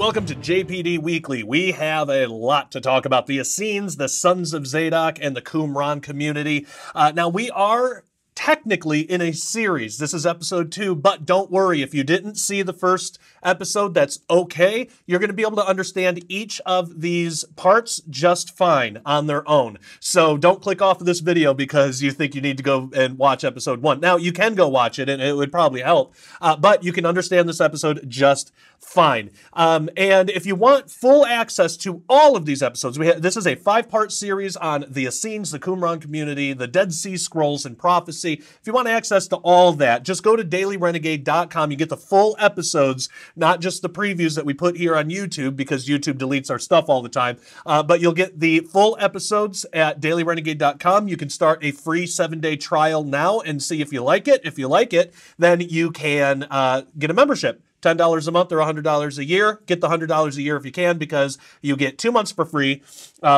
welcome to JPD Weekly. We have a lot to talk about. The Essenes, the sons of Zadok, and the Qumran community. Now, we are technically in a series. This is episode 2, but don't worry. If you didn't see the first episode, that's okay. You're going to be able to understand each of these parts just fine on their own. So don't click off of this video because you think you need to go and watch episode 1. Now, you can go watch it, and it would probably help, but you can understand this episode just fine. And if you want full access to all of these episodes, this is a 5-part series on the Essenes, the Qumran community, the Dead Sea Scrolls, and prophecy. If you want access to all that, just go to dailyrenegade.com. You get the full episodes, not just the previews that we put here on YouTube because YouTube deletes our stuff all the time. But you'll get the full episodes at dailyrenegade.com. You can start a free 7-day trial now and see if you like it. If you like it, then you can get a membership. $10 a month or $100 a year. Get the $100 a year if you can because you get 2 months for free,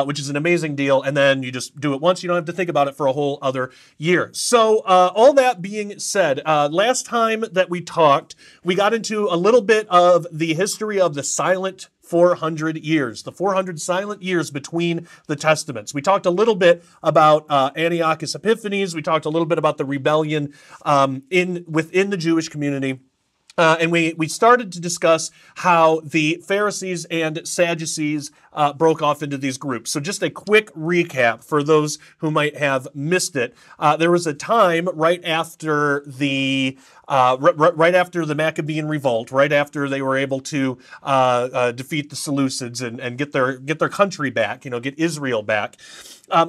which is an amazing deal. And then you just do it once. You don't have to think about it for a whole other year. So all that being said, last time that we talked, we got into a little bit of the history of the silent 400 years, the 400 silent years between the Testaments. We talked a little bit about Antiochus Epiphanes. We talked a little bit about the rebellion within the Jewish community. And we started to discuss how the Pharisees and Sadducees broke off into these groups. So just a quick recap for those who might have missed it. There was a time right after the Maccabean revolt, right after they were able to defeat the Seleucids and get their country back, get Israel back.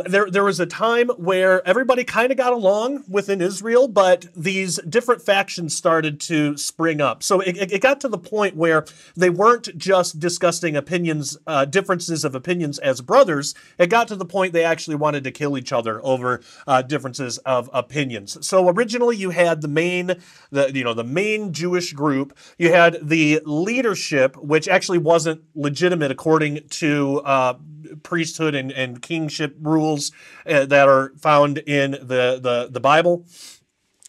There was a time where everybody kind of got along within Israel, but these different factions started to spring up. So it got to the point where they weren't just discussing differences of opinions as brothers. It got to the point they actually wanted to kill each other over differences of opinions. So originally you had the main Jewish group. You had the leadership, which actually wasn't legitimate according to priesthood and kingship rules that are found in the Bible.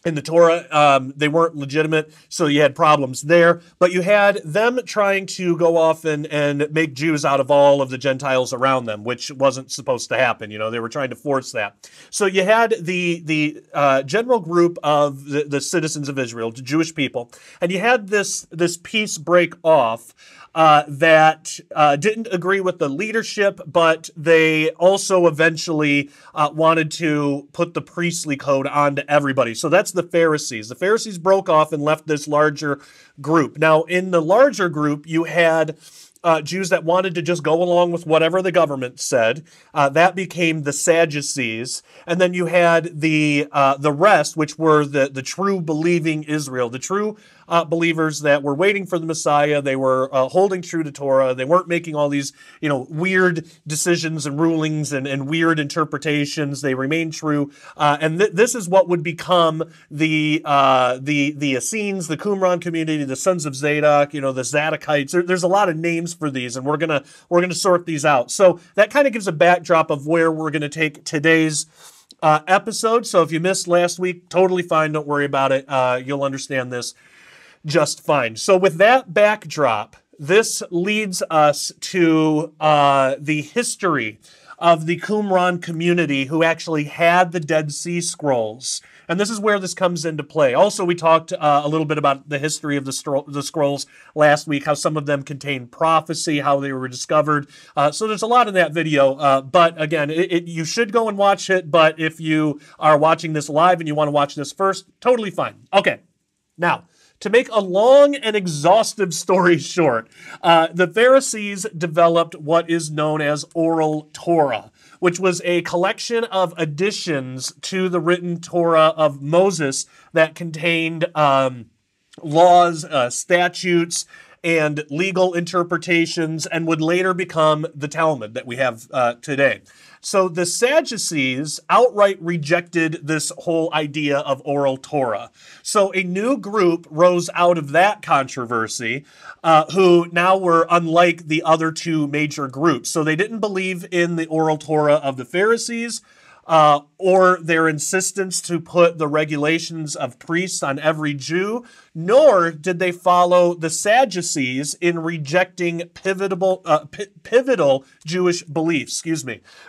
In the Torah, they weren't legitimate, so you had problems there. But you had them trying to go off and make Jews out of all of the Gentiles around them, which wasn't supposed to happen. They were trying to force that. So you had the general group of the citizens of Israel, the Jewish people, and you had this peace break off that didn't agree with the leadership, but they also eventually wanted to put the priestly code onto everybody. So that's the Pharisees. The Pharisees broke off and left this larger group. Now, in the larger group, you had Jews that wanted to just go along with whatever the government said. That became the Sadducees. And then you had the rest, which were the true believing Israel, the true believers that were waiting for the Messiah. They were holding true to Torah. They weren't making all these, weird decisions and rulings and weird interpretations. They remained true. And this is what would become the Essenes, the Qumran community, the sons of Zadok, the Zadokites. There's a lot of names for these, and we're gonna sort these out. So that kind of gives a backdrop of where we're gonna take today's episode. So if you missed last week, totally fine. Don't worry about it. You'll understand this just fine. So with that backdrop, this leads us to the history of the Qumran community who actually had the Dead Sea Scrolls. And this is where this comes into play. Also, we talked a little bit about the history of the scrolls last week, how some of them contain prophecy, how they were discovered. So there's a lot in that video. But again, you should go and watch it. But if you are watching this live and you want to watch this first, totally fine. Okay, now, to make a long and exhaustive story short, the Pharisees developed what is known as oral Torah, which was a collection of additions to the written Torah of Moses that contained laws, statutes, and legal interpretations, and would later become the Talmud that we have today. So the Sadducees outright rejected this whole idea of oral Torah. So a new group rose out of that controversy, who now were unlike the other two major groups. So they didn't believe in the oral Torah of the Pharisees, or their insistence to put the regulations of priests on every Jew, nor did they follow the Sadducees in rejecting pivotal Jewish beliefs.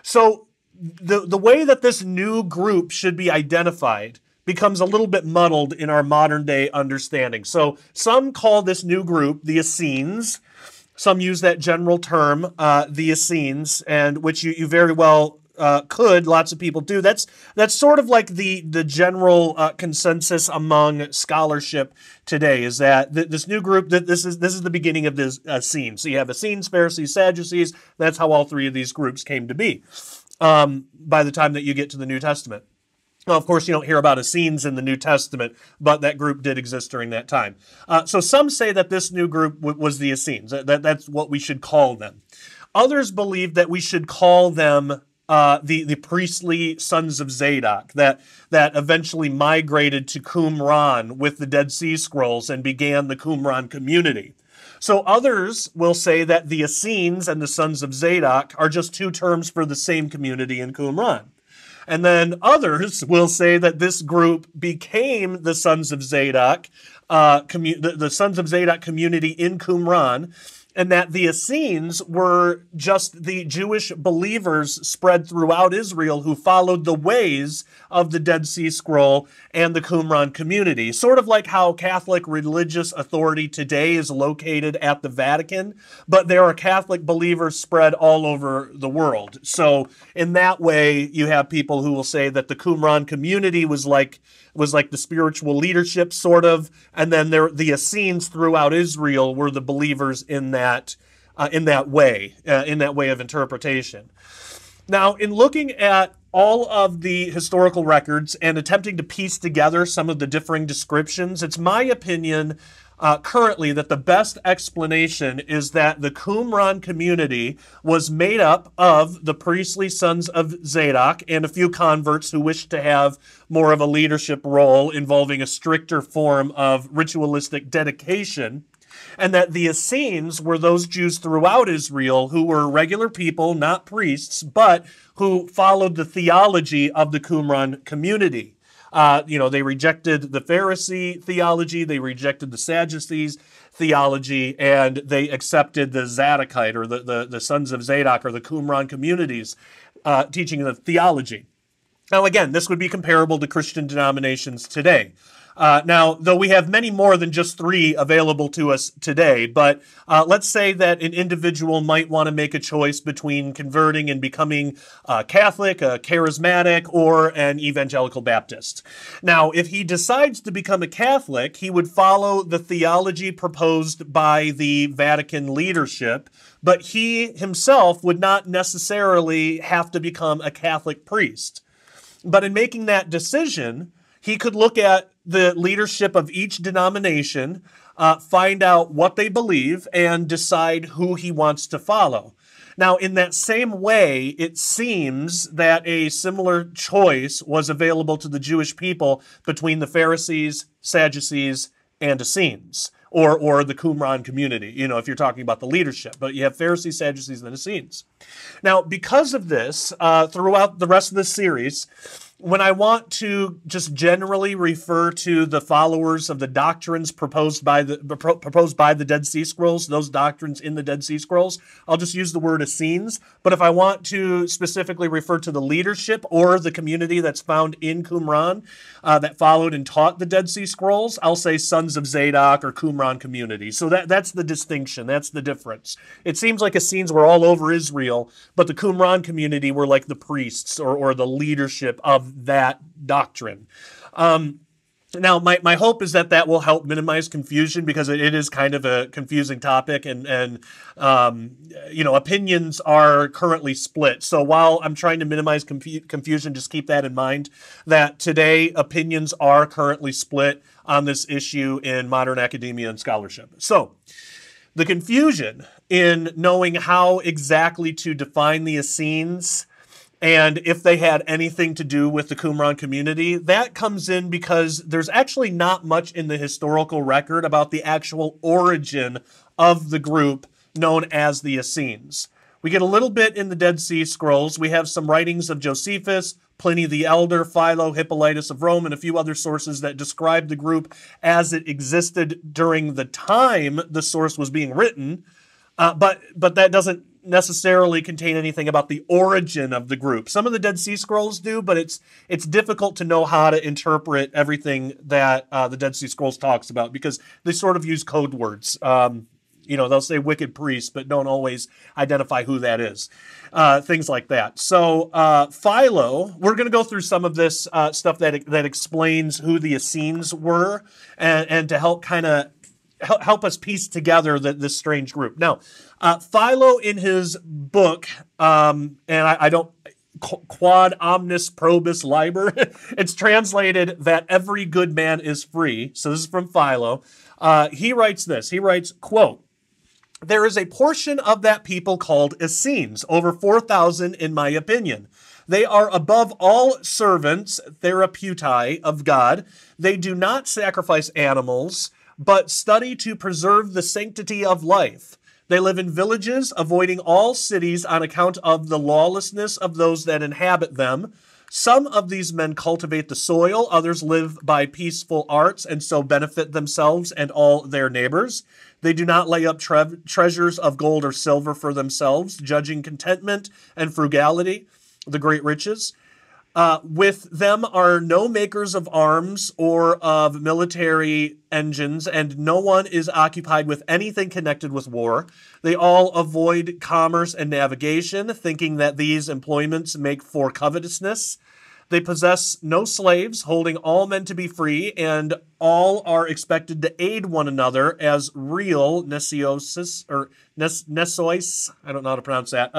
So the way that this new group should be identified becomes a little bit muddled in our modern day understanding. So some call this new group the Essenes. Some use that general term, the Essenes, and which you very well could. Lots of people do. That's sort of like the general consensus among scholarship today, is that this new group, that this is the beginning of this Essenes. So you have Essenes, Pharisees, Sadducees. That's how all three of these groups came to be by the time that you get to the New Testament. Well, of course, you don't hear about Essenes in the New Testament, but that group did exist during that time. So some say that this new group was the Essenes. That's what we should call them. Others believe that we should call them the priestly sons of Zadok that eventually migrated to Qumran with the Dead Sea Scrolls and began the Qumran community. So others will say that the Essenes and the sons of Zadok are just two terms for the same community in Qumran. And then others will say that this group became the sons of Zadok, the sons of Zadok community in Qumran, and that the Essenes were just the Jewish believers spread throughout Israel who followed the ways of the Dead Sea Scroll and the Qumran community. Sort of like how Catholic religious authority today is located at the Vatican, but there are Catholic believers spread all over the world. So in that way, you have people who will say that the Qumran community was like the spiritual leadership, sort of, and then the Essenes throughout Israel were the believers in that way of interpretation. Now, in looking at all of the historical records and attempting to piece together some of the differing descriptions, it's my opinion currently that the best explanation is that the Qumran community was made up of the priestly sons of Zadok and a few converts who wished to have more of a leadership role involving a stricter form of ritualistic dedication, and that the Essenes were those Jews throughout Israel who were regular people, not priests, but who followed the theology of the Qumran community. They rejected the Pharisee theology, they rejected the Sadducees theology, and they accepted the Zadokite, or the sons of Zadok, or the Qumran community's teaching of theology. Now, again, this would be comparable to Christian denominations today. Now, though we have many more than just three available to us today, but let's say that an individual might want to make a choice between converting and becoming a Catholic, a charismatic, or an evangelical Baptist. Now, if he decides to become a Catholic, he would follow the theology proposed by the Vatican leadership, but he himself would not necessarily have to become a Catholic priest. But in making that decision, he could look at the leadership of each denomination, find out what they believe, and decide who he wants to follow. Now, in that same way, it seems that a similar choice was available to the Jewish people between the Pharisees, Sadducees, and Essenes, or the Qumran community, if you're talking about the leadership. But you have Pharisees, Sadducees, and Essenes. Now, because of this, throughout the rest of this series, when I want to just generally refer to the followers of the doctrines proposed by the Dead Sea Scrolls, those doctrines in the Dead Sea Scrolls, I'll just use the word Essenes. But if I want to specifically refer to the leadership or the community that's found in Qumran that followed and taught the Dead Sea Scrolls, I'll say sons of Zadok or Qumran community. So that's the distinction. That's the difference. It seems like Essenes were all over Israel, but the Qumran community were like the priests or the leadership of that doctrine. Now, my hope is that will help minimize confusion, because it is kind of a confusing topic, and opinions are currently split. So while I'm trying to minimize confusion, just keep that in mind, that today opinions are currently split on this issue in modern academia and scholarship. So the confusion in knowing how exactly to define the Essenes and if they had anything to do with the Qumran community, that comes in because there's actually not much in the historical record about the actual origin of the group known as the Essenes. We get a little bit in the Dead Sea Scrolls. We have some writings of Josephus, Pliny the Elder, Philo, Hippolytus of Rome, and a few other sources that describe the group as it existed during the time the source was being written. But that doesn't necessarily contain anything about the origin of the group. Some of the Dead Sea Scrolls do, but it's difficult to know how to interpret everything that the Dead Sea Scrolls talks about, because they sort of use code words. They'll say wicked priest, but don't always identify who that is. Things like that. So Philo, we're going to go through some of this stuff that explains who the Essenes were, and to help kind of help us piece together this strange group. Now, Philo in his book, and I don't, Quod omnis probus liber, it's translated that every good man is free. So this is from Philo. He writes this. He writes, quote, "There is a portion of that people called Essenes, over 4,000 in my opinion. They are above all servants, therapeutai, of God. They do not sacrifice animals, but study to preserve the sanctity of life. They live in villages, avoiding all cities on account of the lawlessness of those that inhabit them. Some of these men cultivate the soil, others live by peaceful arts and so benefit themselves and all their neighbors. They do not lay up treasures of gold or silver for themselves, judging contentment and frugality, the great riches. With them are no makers of arms or of military engines, and no one is occupied with anything connected with war. They all avoid commerce and navigation, thinking that these employments make for covetousness. They possess no slaves, holding all men to be free, and all are expected to aid one another as real nesiosis, or nesois, I don't know how to pronounce that,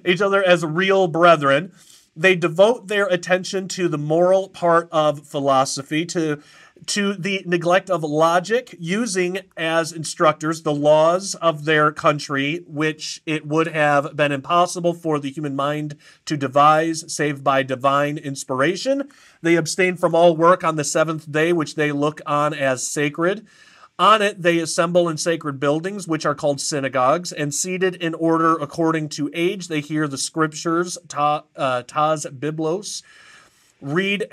each other as real brethren. They devote their attention to the moral part of philosophy, to the neglect of logic, using as instructors the laws of their country, which it would have been impossible for the human mind to devise, save by divine inspiration. They abstain from all work on the seventh day, which they look on as sacred. On it, they assemble in sacred buildings, which are called synagogues, and seated in order according to age, they hear the scriptures, tas biblos, read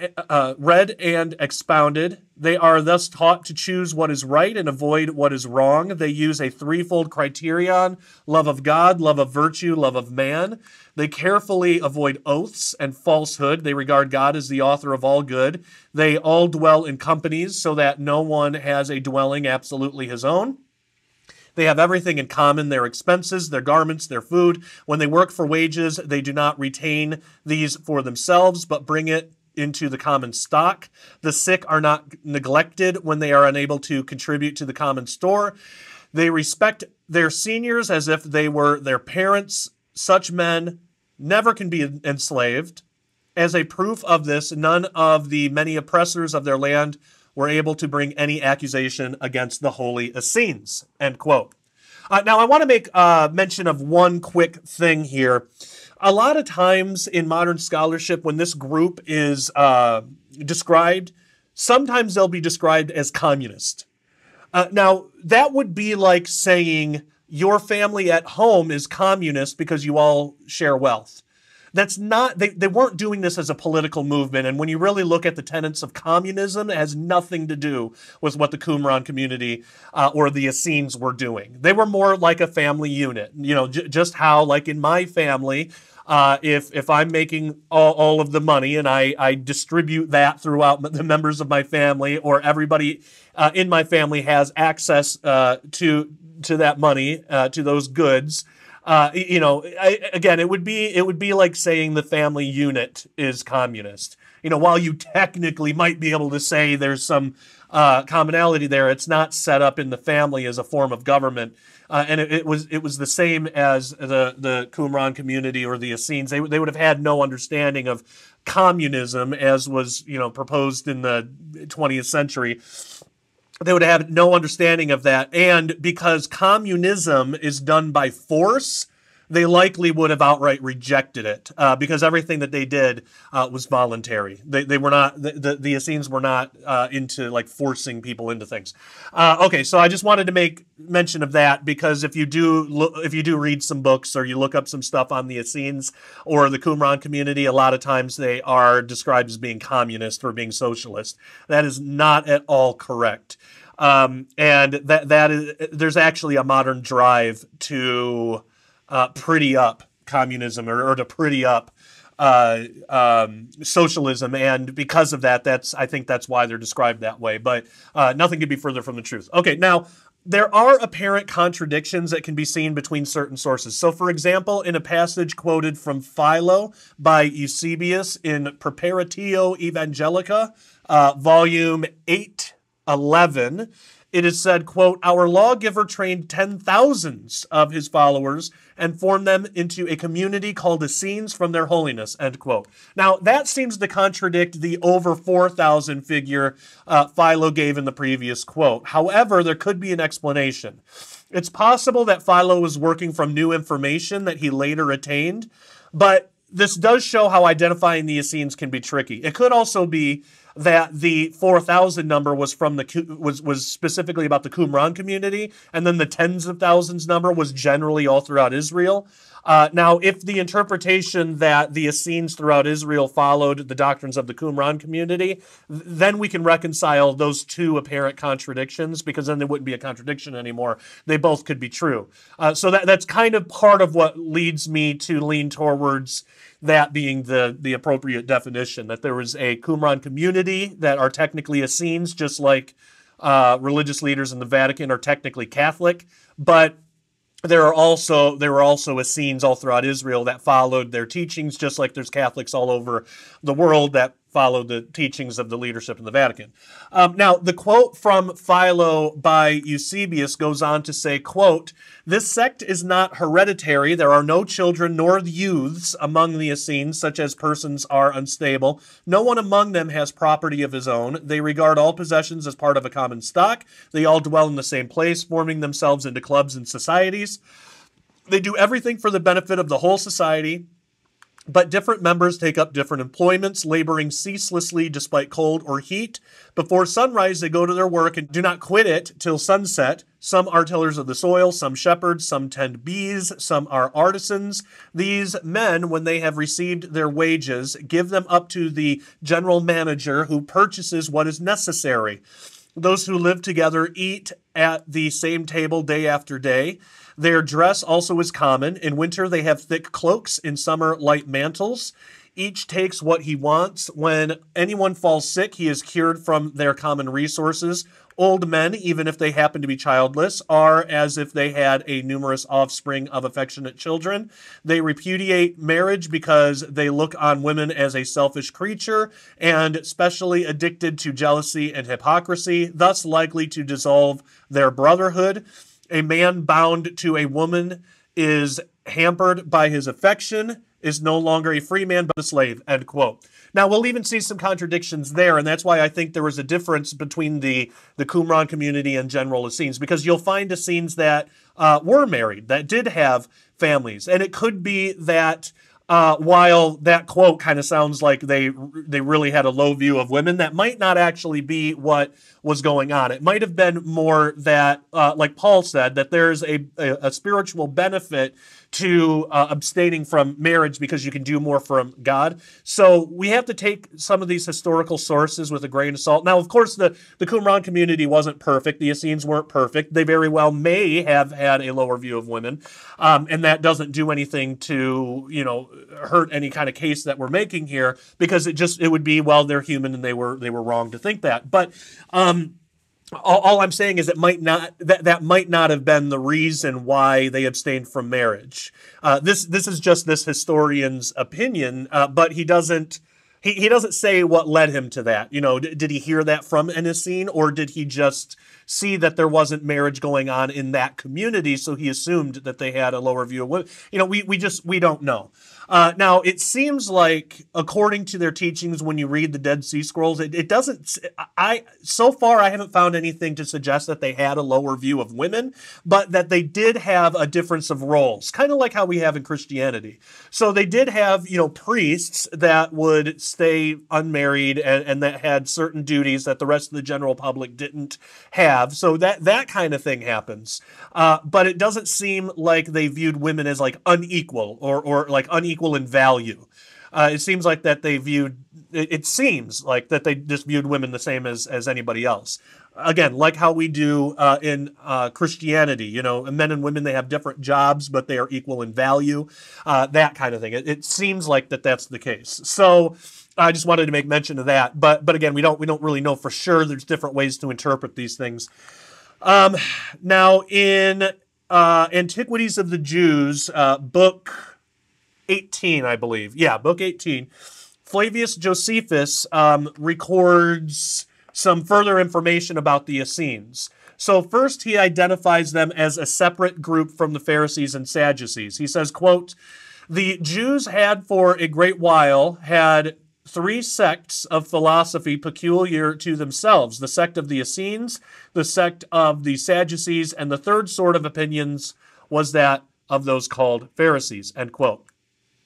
and expounded. They are thus taught to choose what is right and avoid what is wrong. They use a threefold criterion: love of God, love of virtue, love of man. They carefully avoid oaths and falsehood. They regard God as the author of all good. They all dwell in companies so that no one has a dwelling absolutely his own. They have everything in common: their expenses, their garments, their food. When they work for wages, they do not retain these for themselves, but bring it into the common stock. The sick are not neglected when they are unable to contribute to the common store. They respect their seniors as if they were their parents. Such men never can be enslaved. As a proof of this, none of the many oppressors of their land were able to bring any accusation against the holy Essenes." End quote. Now, I want to make mention of one quick thing here. A lot of times in modern scholarship, when this group is described, sometimes they'll be described as communist. Now, that would be like saying your family at home is communist because you all share wealth. That's not, they weren't doing this as a political movement. And when you really look at the tenets of communism, it has nothing to do with what the Qumran community or the Essenes were doing. They were more like a family unit. Just how, like in my family, if I'm making all of the money and I distribute that throughout the members of my family, or everybody in my family has access to that money, to those goods, again, it would be like saying the family unit is communist. While you technically might be able to say there's some commonality there, it's not set up in the family as a form of government. And it was the same as the Qumran community or the Essenes. They would have had no understanding of communism as was proposed in the 20th century. They would have no understanding of that. And because communism is done by force, they likely would have outright rejected it because everything that they did was voluntary. They were not, the Essenes were not into like forcing people into things. Okay, so I just wanted to make mention of that because if you do read some books or you look up some stuff on the Essenes or the Qumran community, a lot of times they are described as being communist or being socialist. That is not at all correct. And that is, there's actually a modern drive to pretty up communism or to pretty up socialism, and because of that, I think that's why they're described that way. But nothing could be further from the truth. Okay, now there are apparent contradictions that can be seen between certain sources. So, for example, in a passage quoted from Philo by Eusebius in Preparatio Evangelica, volume 811, it is said, quote, "Our lawgiver trained 10,000s of his followers and formed them into a community called Essenes from their holiness," end quote. Now, that seems to contradict the over 4,000 figure Philo gave in the previous quote. However, there could be an explanation. It's possible that Philo was working from new information that he later attained, but this does show how identifying the Essenes can be tricky. It could also be that the 4,000 number was from was specifically about the Qumran community, and then the tens of thousands number was generally all throughout Israel. Now, if the interpretation that the Essenes throughout Israel followed the doctrines of the Qumran community, then we can reconcile those two apparent contradictions, because then there wouldn't be a contradiction anymore. They both could be true. So that's kind of part of what leads me to lean towards that being the appropriate definition, that there was a Qumran community that are technically Essenes, just like religious leaders in the Vatican are technically Catholic, but there were also Essenes all throughout Israel that followed their teachings, just like there's Catholics all over the world that follow the teachings of the leadership in the Vatican. Now, the quote from Philo by Eusebius goes on to say, quote, "This sect is not hereditary. There are no children nor youths among the Essenes, such as persons are unstable. No one among them has property of his own. They regard all possessions as part of a common stock. They all dwell in the same place, forming themselves into clubs and societies. They do everything for the benefit of the whole society, but different members take up different employments, laboring ceaselessly despite cold or heat. Before sunrise, they go to their work and do not quit it till sunset. Some are tillers of the soil, some shepherds, some tend bees, some are artisans. These men, when they have received their wages, give them up to the general manager, who purchases what is necessary. Those who live together eat at the same table day after day. Their dress also is common. In winter, they have thick cloaks. In summer, light mantles. Each takes what he wants. When anyone falls sick, he is cured from their common resources. Old men, even if they happen to be childless, are as if they had a numerous offspring of affectionate children. They repudiate marriage because they look on women as a selfish creature and specially addicted to jealousy and hypocrisy, thus likely to dissolve their brotherhood. A man bound to a woman is hampered by his affection, is no longer a free man but a slave," end quote. Now, we'll even see some contradictions there, and that's why I think there was a difference between the Qumran community and general Essenes, because you'll find Essenes that were married, that did have families, and it could be that while that quote kind of sounds like they really had a low view of women, that might not actually be what was going on. It might have been more that, like Paul said, that there's a spiritual benefit to abstaining from marriage because you can do more from God. So we have to take some of these historical sources with a grain of salt. Now, of course, the Qumran community wasn't perfect. The Essenes weren't perfect. They very well may have had a lower view of women, and that doesn't do anything to, hurt any kind of case that we're making here, because it would be, well, they're human and they were wrong to think that. But all I'm saying is that might not have been the reason why they abstained from marriage. This is just this historian's opinion, but he doesn't He doesn't say what led him to that. Did he hear that from an Essene, or did he just see that there wasn't marriage going on in that community, so he assumed that they had a lower view of women? We don't know. Now, it seems like, according to their teachings, when you read the Dead Sea Scrolls, it doesn't. So far, I haven't found anything to suggest that they had a lower view of women, but that they did have a difference of roles, kind of like how we have in Christianity. So they did have, priests that would stay unmarried and that had certain duties that the rest of the general public didn't have. So that kind of thing happens. But it doesn't seem like they viewed women as like unequal or like unequal in value. It seems like that they just viewed women the same as anybody else. Again, like how we do in Christianity, men and women, they have different jobs, but they are equal in value, that kind of thing. It seems like that's the case. So I just wanted to make mention of that. But again, we don't really know for sure. There's different ways to interpret these things. Now, in Antiquities of the Jews, book 18, I believe. Yeah, book 18. Flavius Josephus records some further information about the Essenes. So first, he identifies them as a separate group from the Pharisees and Sadducees. He says, quote, "The Jews had for a great while had three sects of philosophy peculiar to themselves: the sect of the Essenes, the sect of the Sadducees, and the third sort of opinions was that of those called Pharisees," end quote.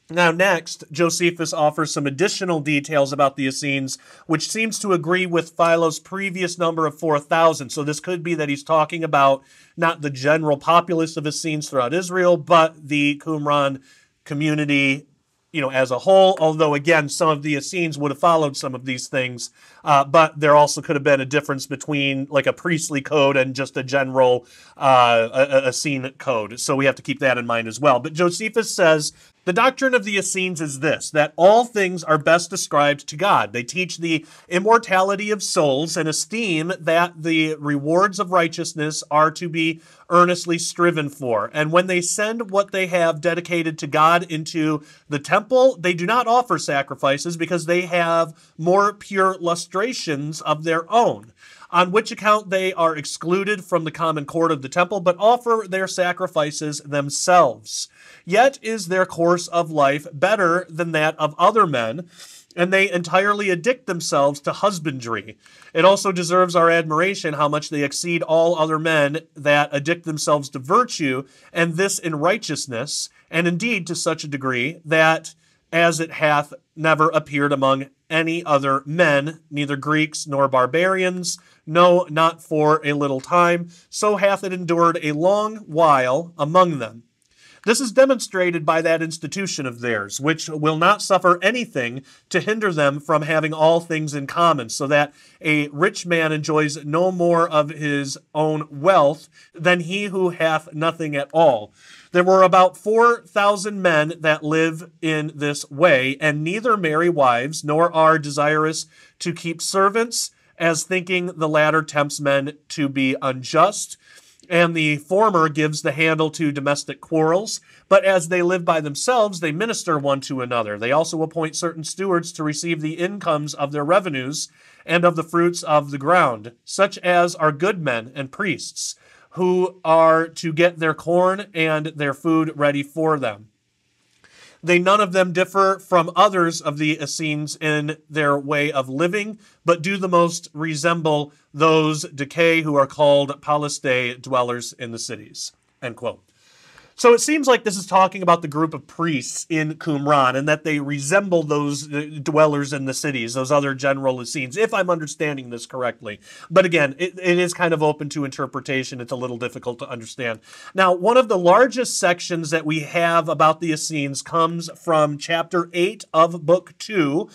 Now, next, Josephus offers some additional details about the Essenes, which seems to agree with Philo's previous number of 4,000. So this could be that he's talking about not the general populace of Essenes throughout Israel, but the Qumran community, as a whole. Although, again, some of the Essenes would have followed some of these things, but there also could have been a difference between like a priestly code and just a general Essene code. So we have to keep that in mind as well. But Josephus says, "The doctrine of the Essenes is this, that all things are best ascribed to God. They teach the immortality of souls and esteem that the rewards of righteousness are to be earnestly striven for. And when they send what they have dedicated to God into the temple, they do not offer sacrifices because they have more pure lustrations of their own, on which account they are excluded from the common court of the temple, but offer their sacrifices themselves. Yet is their course of life better than that of other men, and they entirely addict themselves to husbandry. It also deserves our admiration how much they exceed all other men that addict themselves to virtue, and this in righteousness, and indeed to such a degree that as it hath never appeared among any other men, neither Greeks nor barbarians, no, not for a little time, so hath it endured a long while among them. This is demonstrated by that institution of theirs, which will not suffer anything to hinder them from having all things in common, so that a rich man enjoys no more of his own wealth than he who hath nothing at all. There were about 4,000 men that live in this way, and neither marry wives, nor are desirous to keep servants, as thinking the latter tempts men to be unjust, and the former gives the handle to domestic quarrels. But as they live by themselves, they minister one to another. They also appoint certain stewards to receive the incomes of their revenues and of the fruits of the ground, such as are good men and priests, who are to get their corn and their food ready for them. They none of them differ from others of the Essenes in their way of living, but do the most resemble those decay who are called Palestine, dwellers in the cities." End quote. So it seems like this is talking about the group of priests in Qumran, and that they resemble those dwellers in the cities, those other general Essenes, if I'm understanding this correctly. But again, it is kind of open to interpretation. It's a little difficult to understand. Now, one of the largest sections that we have about the Essenes comes from chapter 8 of book 2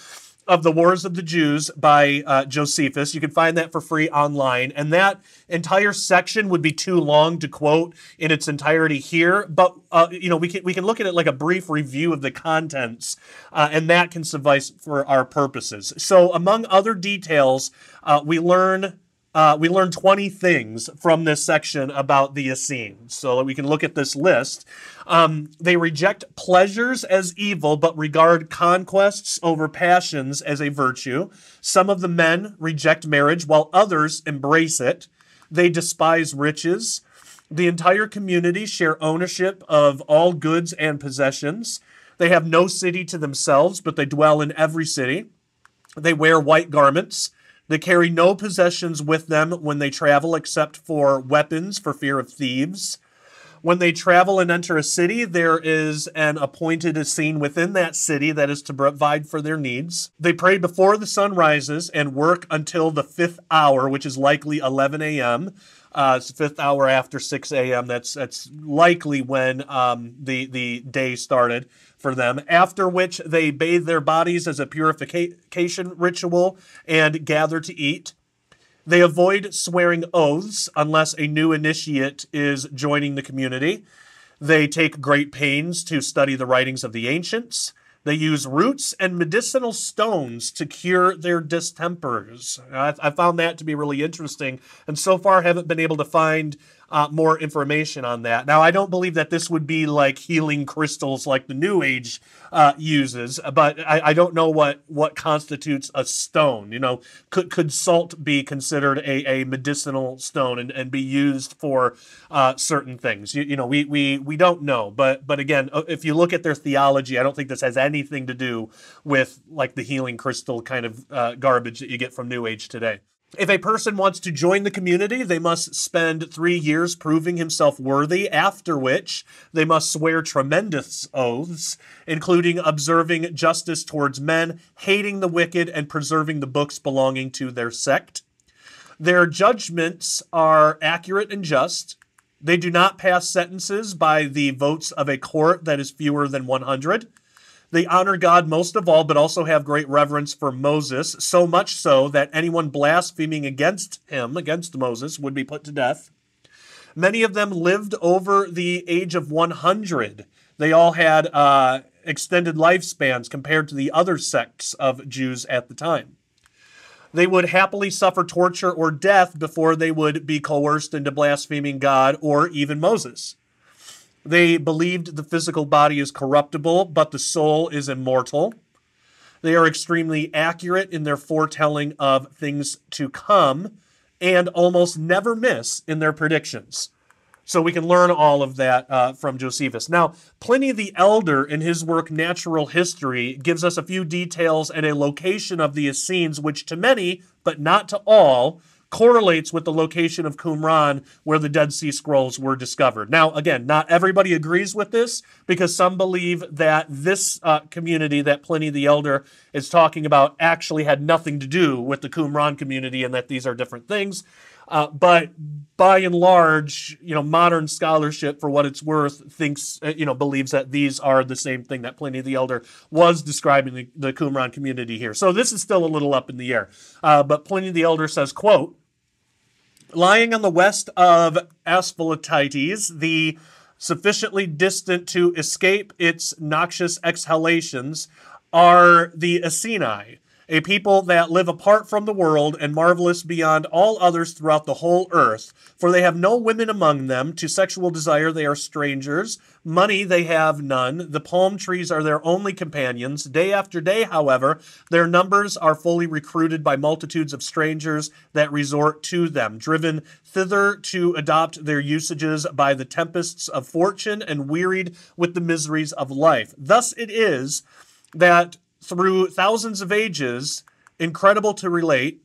of the Wars of the Jews by Josephus. You can find that for free online, and that entire section would be too long to quote in its entirety here, but we can look at it like a brief review of the contents, and that can suffice for our purposes. So among other details, we learn we learn 20 things from this section about the Essenes. So we can look at this list. They reject pleasures as evil, but regard conquests over passions as a virtue. Some of the men reject marriage, while others embrace it. They despise riches. The entire community share ownership of all goods and possessions. They have no city to themselves, but they dwell in every city. They wear white garments. They carry no possessions with them when they travel except for weapons for fear of thieves. When they travel and enter a city, there is an appointed Essene within that city that is to provide for their needs. They pray before the sun rises and work until the 5th hour, which is likely 11 a.m. It's the 5th hour after 6 a.m. That's likely when the day started for them, after which they bathe their bodies as a purification ritual and gather to eat. They avoid swearing oaths unless a new initiate is joining the community. They take great pains to study the writings of the ancients. They use roots and medicinal stones to cure their distempers. I found that to be really interesting, and so far haven't been able to find more information on that. Now, I don't believe that this would be like healing crystals like the New Age uses, but I don't know what constitutes a stone. You know, could salt be considered a medicinal stone and be used for certain things? You know, we don't know. But again, if you look at their theology, I don't think this has anything to do with like the healing crystal kind of garbage that you get from New Age today. If a person wants to join the community, they must spend 3 years proving himself worthy, after which they must swear tremendous oaths, including observing justice towards men, hating the wicked, and preserving the books belonging to their sect. Their judgments are accurate and just. They do not pass sentences by the votes of a court that is fewer than 100. They honor God most of all, but also have great reverence for Moses, so much so that anyone blaspheming against him, against Moses, would be put to death. Many of them lived over the age of 100. They all had extended lifespans compared to the other sects of Jews at the time. They would happily suffer torture or death before they would be coerced into blaspheming God or even Moses. They believed the physical body is corruptible, but the soul is immortal. They are extremely accurate in their foretelling of things to come and almost never miss in their predictions. So we can learn all of that from Josephus. Now, Pliny the Elder, in his work Natural History, gives us a few details and a location of the Essenes, which to many, but not to all, correlates with the location of Qumran, where the Dead Sea Scrolls were discovered. Now, again, not everybody agrees with this, because some believe that this community that Pliny the Elder is talking about actually had nothing to do with the Qumran community, and that these are different things. But by and large, modern scholarship, for what it's worth, thinks, believes that these are the same thing, that Pliny the Elder was describing the Qumran community here. So this is still a little up in the air. But Pliny the Elder says, quote, "Lying on the west of Asphaltites, the sufficiently distant to escape its noxious exhalations, are the Esseni, a people that live apart from the world and marvelous beyond all others throughout the whole earth. For they have no women among them. To sexual desire they are strangers. Money they have none. The palm trees are their only companions. Day after day, however, their numbers are fully recruited by multitudes of strangers that resort to them, driven thither to adopt their usages by the tempests of fortune and wearied with the miseries of life. Thus it is that through thousands of ages, incredible to relate,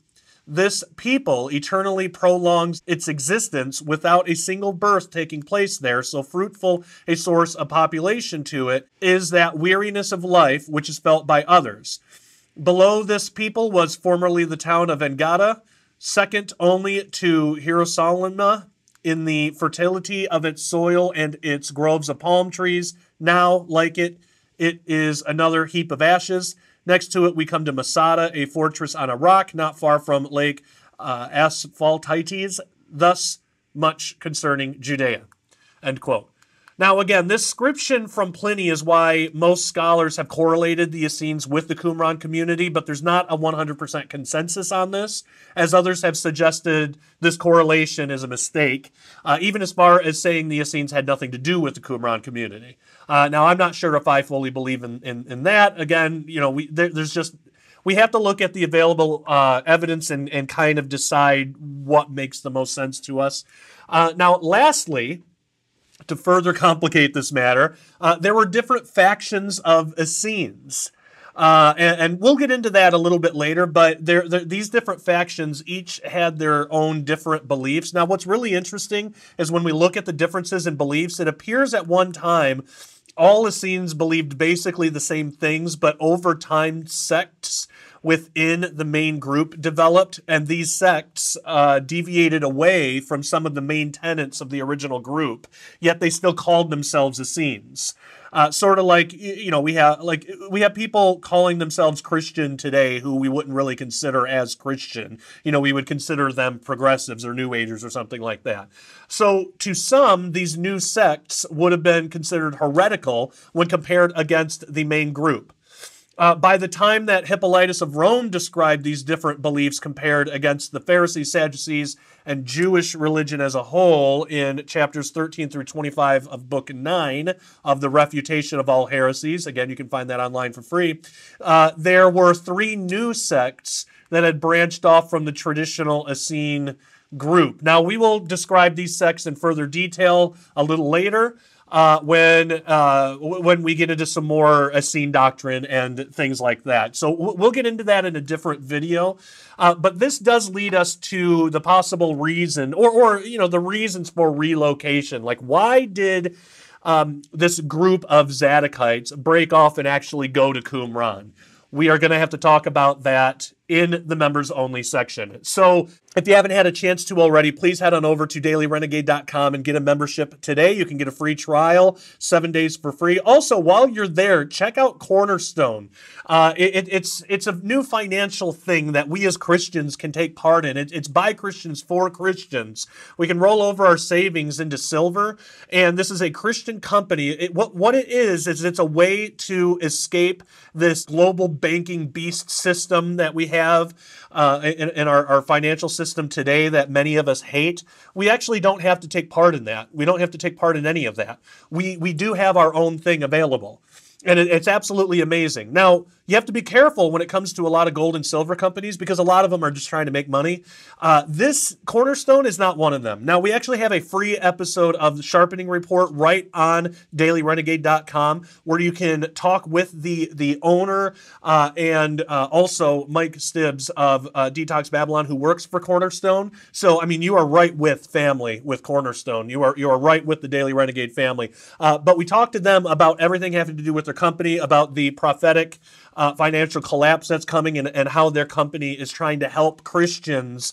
this people eternally prolongs its existence without a single birth taking place there, so fruitful a source of population to it is that weariness of life which is felt by others. Below this people was formerly the town of Engada, second only to Hierosolyma in the fertility of its soil and its groves of palm trees. Now, like it is another heap of ashes. Next to it, we come to Masada, a fortress on a rock not far from Lake Asphaltites. Thus much concerning Judea." End quote. Now, again, this scription from Pliny is why most scholars have correlated the Essenes with the Qumran community, but there's not a 100% consensus on this, as others have suggested this correlation is a mistake, even as far as saying the Essenes had nothing to do with the Qumran community. Now, I'm not sure if I fully believe in that. Again, we have to look at the available evidence and kind of decide what makes the most sense to us. Now, lastly, to further complicate this matter, there were different factions of Essenes. And we'll get into that a little bit later, but these different factions each had their own different beliefs. Now, what's really interesting is when we look at the differences in beliefs, it appears at one time all Essenes believed basically the same things, but over time sects within the main group developed, and these sects deviated away from some of the main tenets of the original group, yet they still called themselves Essenes. Sort of like, we have people calling themselves Christian today who we wouldn't really consider as Christian. We would consider them progressives or New Agers or something like that. So to some, these new sects would have been considered heretical when compared against the main group. By the time that Hippolytus of Rome described these different beliefs compared against the Pharisees, Sadducees, and Jewish religion as a whole in chapters 13 through 25 of Book 9 of the Refutation of All Heresies, again, you can find that online for free, there were 3 new sects that had branched off from the traditional Essene group. Now, we will describe these sects in further detail a little later, when we get into some more Essene doctrine and things like that. So we'll get into that in a different video. But this does lead us to the possible reason, or the reasons for relocation. Like, why did this group of Zadokites break off and actually go to Qumran? We are going to have to talk about that in the members only section. So if you haven't had a chance to already, please head on over to dailyrenegade.com and get a membership today. You can get a free trial, 7 days for free. Also, while you're there, check out Cornerstone. It's a new financial thing that we as Christians can take part in. It's by Christians for Christians. We can roll over our savings into silver, and this is a Christian company. What it is it's a way to escape this global banking beast system that we have in our financial system today that many of us hate. We actually don't have to take part in that. We don't have to take part in any of that. We do have our own thing available. And it's absolutely amazing. Now, you have to be careful when it comes to a lot of gold and silver companies because a lot of them are just trying to make money. This Cornerstone is not one of them. Now, we actually have a free episode of the Sharpening Report right on dailyrenegade.com where you can talk with the owner and also Mike Stibbs of Detox Babylon, who works for Cornerstone. So, I mean, you are right with family with Cornerstone. You are right with the Daily Renegade family. But we talked to them about everything having to do with their company, about the prophetic financial collapse that's coming and how their company is trying to help Christians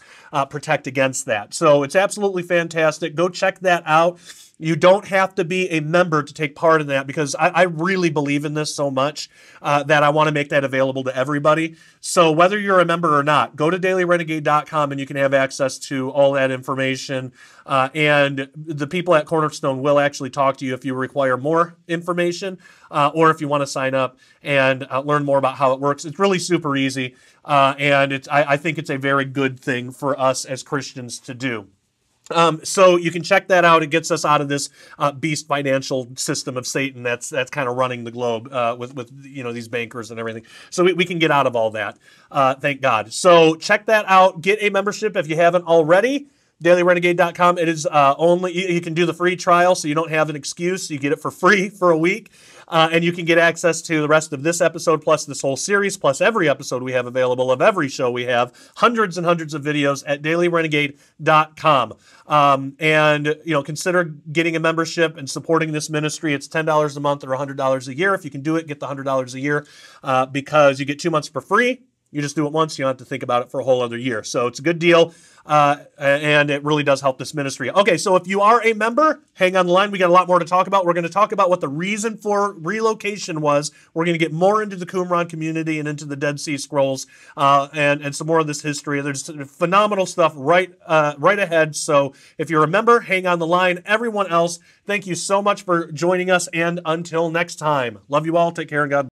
protect against that. So it's absolutely fantastic. Go check that out. You don't have to be a member to take part in that because I really believe in this so much that I want to make that available to everybody. So whether you're a member or not, go to dailyrenegade.com and you can have access to all that information. And the people at Cornerstone will actually talk to you if you require more information or if you want to sign up and learn more about how it works. It's really super easy. And I think it's a very good thing for us as Christians to do. So you can check that out. It gets us out of this beast financial system of Satan that's kind of running the globe with these bankers and everything. So we can get out of all that. Thank God. So check that out. Get a membership if you haven't already. DailyRenegade.com. It is only, you can do the free trial so you don't have an excuse. You get it for free for a week. And you can get access to the rest of this episode, plus this whole series, plus every episode we have available of every show we have, hundreds and hundreds of videos at DailyRenegade.com. And consider getting a membership and supporting this ministry. It's $10 a month or $100 a year. If you can do it, get the $100 a year because you get 2 months for free. You just do it once. You don't have to think about it for a whole other year. So it's a good deal, and it really does help this ministry. Okay, so if you are a member, hang on the line. We got a lot more to talk about. We're going to talk about what the reason for relocation was. We're going to get more into the Qumran community and into the Dead Sea Scrolls, and some more of this history. There's phenomenal stuff right ahead. So if you're a member, hang on the line. Everyone else, thank you so much for joining us, and until next time, love you all. Take care, and God